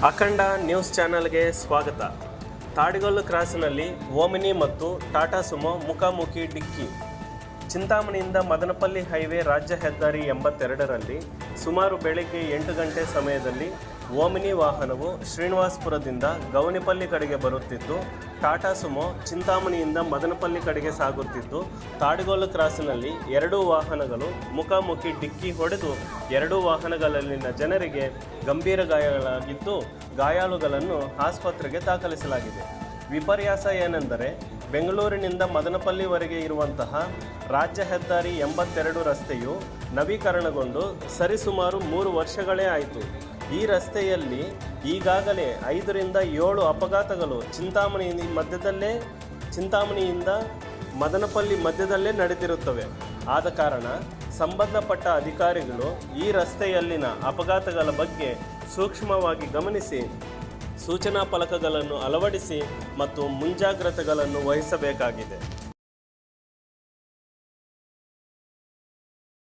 ಅಖಂಡ ನ್ಯೂಸ್ ಚಾನೆಲ್ಗೆ ಸ್ವಾಗತ. ತಾಡಿಗೊಲ್ಲು ಕ್ರಾಸ್ನಲ್ಲಿ ಓಮಿನಿ ಮತ್ತು ಟಾಟಾ ಸುಮೋ ಮುಖಾಮುಖಿ ಡಿಕ್ಕಿ. ಚಿಂತಾಮಣಿಯಿಂದ ಮದನಪಲ್ಲಿ ಹೈವೇ ರಾಜ್ಯ ಹೆದ್ದಾರಿ 82ರಲ್ಲಿ ಸುಮಾರು ಬೆಳಗ್ಗೆ 8 ಗಂಟೆ ಸಮಯದಲ್ಲಿ ಓಮಿನಿ ವಾಹನವು ಶ್ರೀನಿವಾಸಪುರದಿಂದ ಗೌನಿಪಲ್ಲಿ ಕಡೆಗೆ ಬರುತ್ತಿದ್ದು, ಟಾಟಾ ಸುಮೋ ಚಿಂತಾಮಣಿಯಿಂದ ಮದನಪಲ್ಲಿ ಕಡೆಗೆ ಸಾಗುತ್ತಿದ್ದು, ತಾಡಿಗೊಲ್ಲು ಕ್ರಾಸ್ನಲ್ಲಿ ಎರಡೂ ವಾಹನಗಳು ಮುಖಾಮುಖಿ ಡಿಕ್ಕಿ ಹೊಡೆದು ಎರಡೂ ವಾಹನಗಳಲ್ಲಿನ ಜನರಿಗೆ ಗಂಭೀರ ಗಾಯಗಳಾಗಿದ್ದು, ಗಾಯಾಳುಗಳನ್ನು ಆಸ್ಪತ್ರೆಗೆ ದಾಖಲಿಸಲಾಗಿದೆ. ವಿಪರ್ಯಾಸ ಏನೆಂದರೆ, ಬೆಂಗಳೂರಿನಿಂದ ಮದನಪಲ್ಲಿವರೆಗೆ ಇರುವಂತಹ ರಾಜ್ಯ ಹೆದ್ದಾರಿ 82 ರಸ್ತೆಯು ನವೀಕರಣಗೊಂಡು ಸರಿಸುಮಾರು 3 ವರ್ಷಗಳೇ ಆಯಿತು. ಈ ರಸ್ತೆಯಲ್ಲಿ ಈಗಾಗಲೇ 5 ರಿಂದ 7 ಅಪಘಾತಗಳು ಚಿಂತಾಮಣಿಯಿಂದ ಮದನಪಲ್ಲಿ ಮಧ್ಯದಲ್ಲೇ ನಡೆದಿರುತ್ತವೆ. ಆದ ಕಾರಣ ಸಂಬಂಧಪಟ್ಟ ಅಧಿಕಾರಿಗಳು ಈ ರಸ್ತೆಯಲ್ಲಿನ ಅಪಘಾತಗಳ ಬಗ್ಗೆ ಸೂಕ್ಷ್ಮವಾಗಿ ಗಮನಿಸಿ ಸೂಚನಾ ಫಲಕಗಳನ್ನು ಅಳವಡಿಸಿ ಮತ್ತು ಮುಂಜಾಗ್ರತೆಗಳನ್ನು ವಹಿಸಬೇಕಾಗಿದೆ.